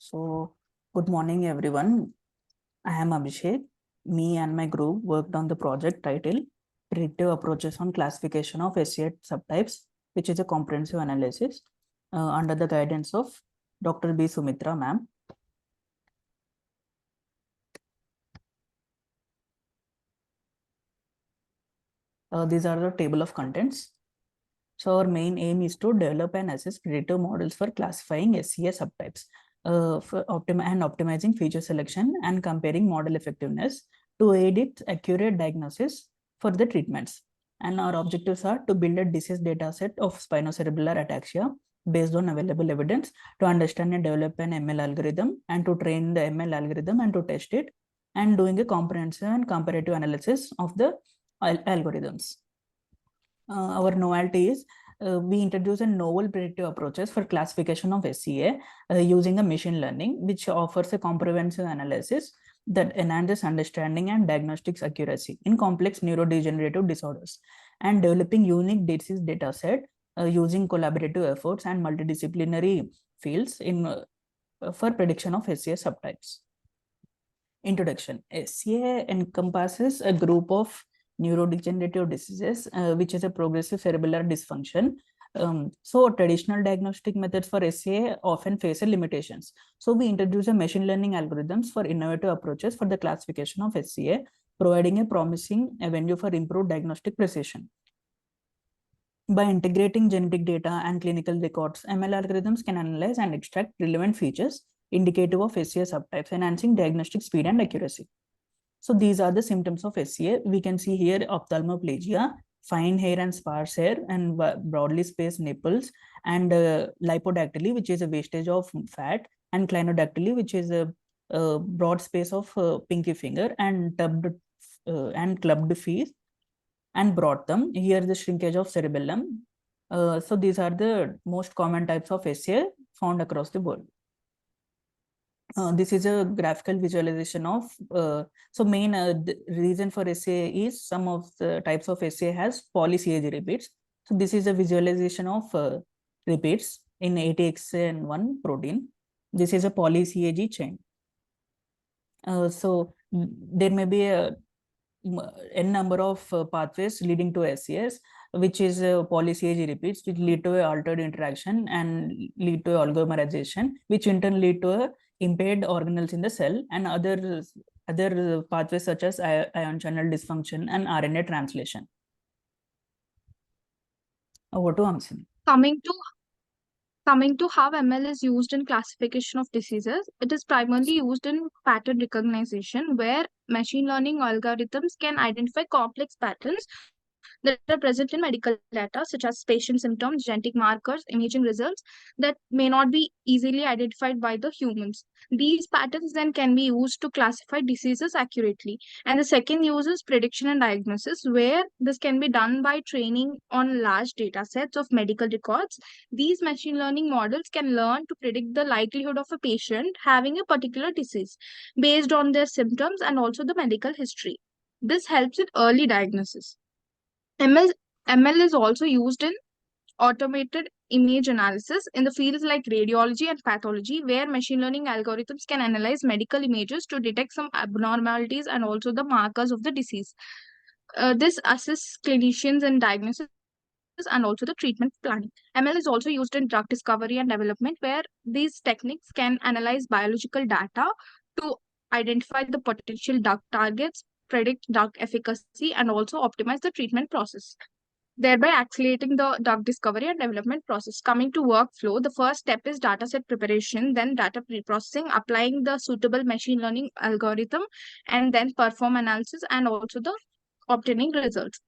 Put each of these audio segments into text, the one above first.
So, good morning, everyone. I am Abhishek. Me and my group worked on the project titled Predictive Approaches on Classification of SCA Subtypes, which is a comprehensive analysis under the guidance of Dr. B. Sumitra, ma'am. These are the table of contents. So, our main aim is to develop and assess predictive models for classifying SCA subtypes. For optimizing feature selection and comparing model effectiveness to aid its accurate diagnosis for the treatments. And our objectives are to build a disease data set of spinocerebellar ataxia based on available evidence, to understand and develop an ML algorithm, and to train the ML algorithm and to test it, and doing a comprehensive and comparative analysis of the algorithms. Our novelty is we introduce a novel predictive approaches for classification of SCA using a machine learning, which offers a comprehensive analysis that enhances understanding and diagnostics accuracy in complex neurodegenerative disorders, and developing unique disease data set using collaborative efforts and multidisciplinary fields for prediction of SCA subtypes. Introduction. SCA encompasses a group of neurodegenerative diseases, which is a progressive cerebellar dysfunction. So traditional diagnostic methods for SCA often face limitations. So we introduce a machine learning algorithms for innovative approaches for the classification of SCA, providing a promising avenue for improved diagnostic precision. By integrating genetic data and clinical records, ML algorithms can analyze and extract relevant features indicative of SCA subtypes, enhancing diagnostic speed and accuracy. So these are the symptoms of SCA. We can see here ophthalmoplegia, fine hair and sparse hair, and broadly spaced nipples, and lipodactyly, which is a wastage of fat, and clinodactyly, which is a broad space of pinky finger, and tubbed and clubbed feet, and broad thumb. Here the shrinkage of cerebellum. So these are the most common types of SCA found across the world. This is a graphical visualization of so main the reason for SCA is some of the types of SCA has poly-CAG repeats. So this is a visualization of repeats in 80XN1 protein. This is a poly-CAG chain. So there may be a n number of pathways leading to SCS, which is poly-CAG repeats, which lead to a altered interaction and lead to oligomerization, which in turn lead to a impaired organelles in the cell, and other pathways such as ion channel dysfunction and RNA translation. Over to Amsin. Coming to how ML is used in classification of diseases, it is primarily used in pattern recognition, where machine learning algorithms can identify complex patterns that are present in medical data, such as patient symptoms, genetic markers, imaging results that may not be easily identified by the humans. These patterns then can be used to classify diseases accurately. And the second use is prediction and diagnosis, where this can be done by training on large data sets of medical records. These machine learning models can learn to predict the likelihood of a patient having a particular disease based on their symptoms and also the medical history. This helps in early diagnosis. ML is also used in automated image analysis in the fields like radiology and pathology, where machine learning algorithms can analyze medical images to detect some abnormalities and also the markers of the disease. This assists clinicians in diagnosis and also the treatment planning. ML is also used in drug discovery and development, where these techniques can analyze biological data to identify the potential drug targets, predict drug efficacy, and also optimize the treatment process, thereby accelerating the drug discovery and development process. Coming to workflow, the first step is dataset preparation, then data preprocessing, applying the suitable machine learning algorithm, and then perform analysis and also the obtaining results.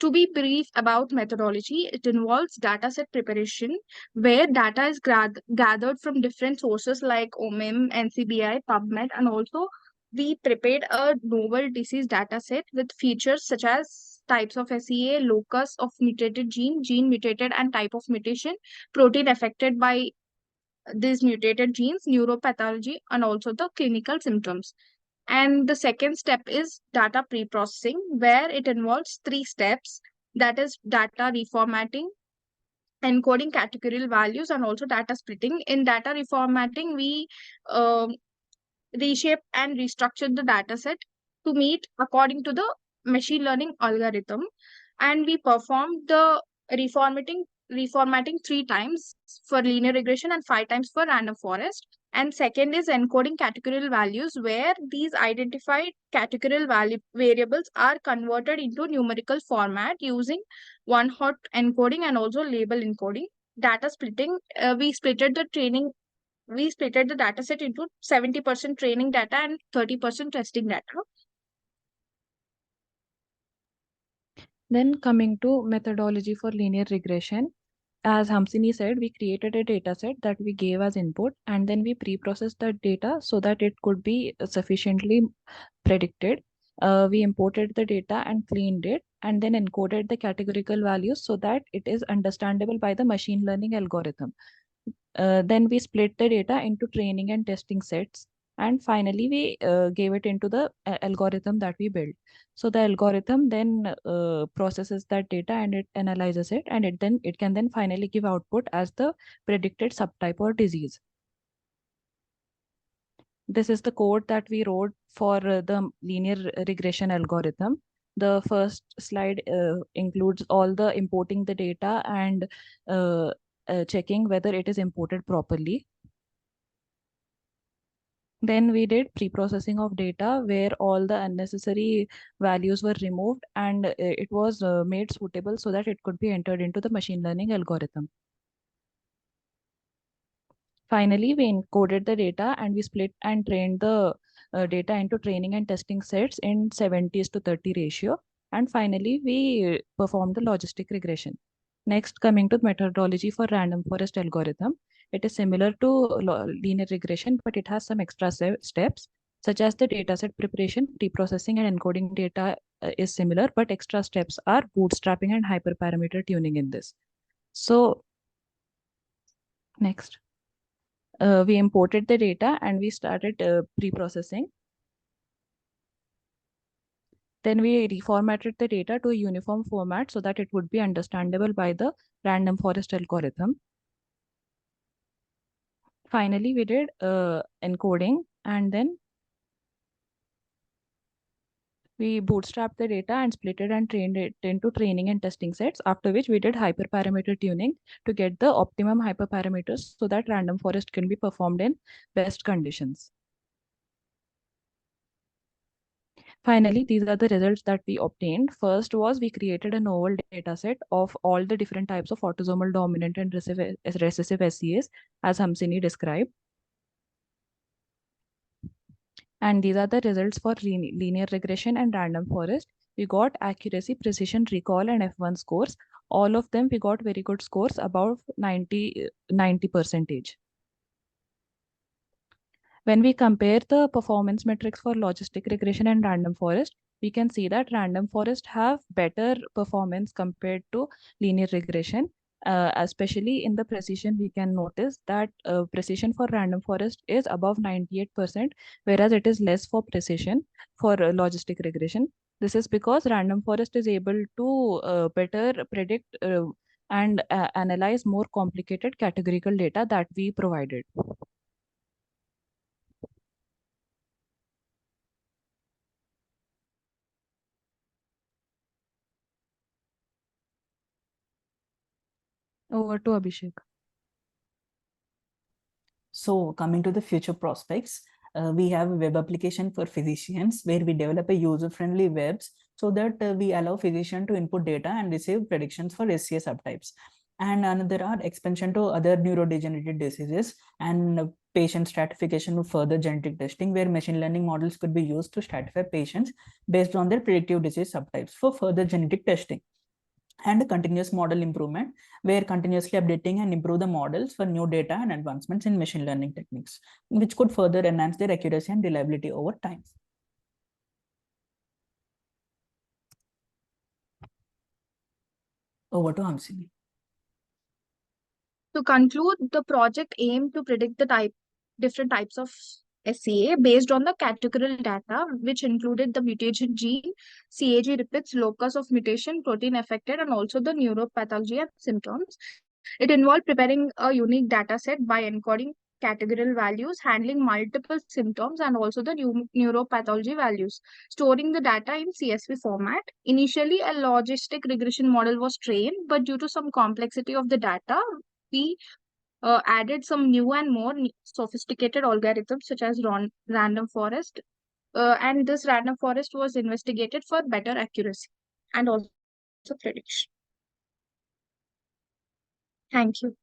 To be brief about methodology, it involves dataset preparation, where data is gathered from different sources like OMIM, NCBI, PubMed, and also we prepared a novel disease dataset with features such as types of SCA, locus of mutated gene, gene mutated and type of mutation, protein affected by these mutated genes, neuropathology, and also the clinical symptoms. And the second step is data preprocessing, where it involves three steps, that is data reformatting, encoding categorical values, and also data splitting. In data reformatting, we um, reshaped and restructured the data set to meet according to the machine learning algorithm. And we performed the reformatting 3 times for linear regression and 5 times for random forest. And second is encoding categorical values, where these identified categorical variables are converted into numerical format using one hot encoding and also label encoding. Data splitting, we splitted the data set into 70% training data and 30% testing data. Then coming to methodology for linear regression, as Hamsini said, we created a data set that we gave as input, and then we pre-processed that data so that it could be sufficiently predicted. We imported the data and cleaned it, and then encoded the categorical values so that it is understandable by the machine learning algorithm. Then we split the data into training and testing sets. And finally, we gave it into the algorithm that we built. So the algorithm then processes that data and it analyzes it, and it can then finally give output as the predicted subtype or disease. This is the code that we wrote for the linear regression algorithm. The first slide includes all the importing the data and checking whether it is imported properly. Then we did pre-processing of data where all the unnecessary values were removed, and it was made suitable so that it could be entered into the machine learning algorithm. Finally, we encoded the data and we split and trained the data into training and testing sets in 70:30 ratio. And finally, we performed the logistic regression. Next, coming to methodology for random forest algorithm. It is similar to linear regression, but it has some extra steps, such as the dataset preparation, pre-processing, and encoding data is similar, but extra steps are bootstrapping and hyperparameter tuning in this. So, next. We imported the data and we started pre-processing. Then we reformatted the data to a uniform format so that it would be understandable by the random forest algorithm. Finally, we did encoding, and then we bootstrapped the data and split it and trained it into training and testing sets, after which we did hyperparameter tuning to get the optimum hyperparameters so that random forest can be performed in best conditions. Finally, these are the results that we obtained. First was we created a novel data set of all the different types of autosomal dominant and recessive SCAs, as Hamsini described. And these are the results for linear regression and random forest. We got accuracy, precision, recall, and F1 scores. All of them, we got very good scores, above 90%. When we compare the performance metrics for logistic regression and random forest, we can see that random forest have better performance compared to linear regression. Especially in the precision, we can notice that precision for random forest is above 98%, whereas it is less for precision for logistic regression. This is because random forest is able to better predict and analyze more complicated categorical data that we provided. Over to Abhishek. So coming to the future prospects, we have a web application for physicians where we develop a user-friendly webs so that we allow physician to input data and receive predictions for SCA subtypes. And there are expansion to other neurodegenerative diseases and patient stratification with further genetic testing, where machine learning models could be used to stratify patients based on their predictive disease subtypes for further genetic testing. And continuous model improvement, where continuously updating and improve the models for new data and advancements in machine learning techniques, which could further enhance their accuracy and reliability over time. Over to Hamsini. To conclude, the project aimed to predict the different types of SCA based on the categorical data, which included the mutation gene, CAG repeats, locus of mutation, protein affected, and also the neuropathology and symptoms. It involved preparing a unique data set by encoding categorical values, handling multiple symptoms, and also the neuropathology values, storing the data in CSV format. Initially, a logistic regression model was trained, but due to some complexity of the data, we added some new and more sophisticated algorithms such as random forest. And this random forest was investigated for better accuracy and also prediction. Thank you.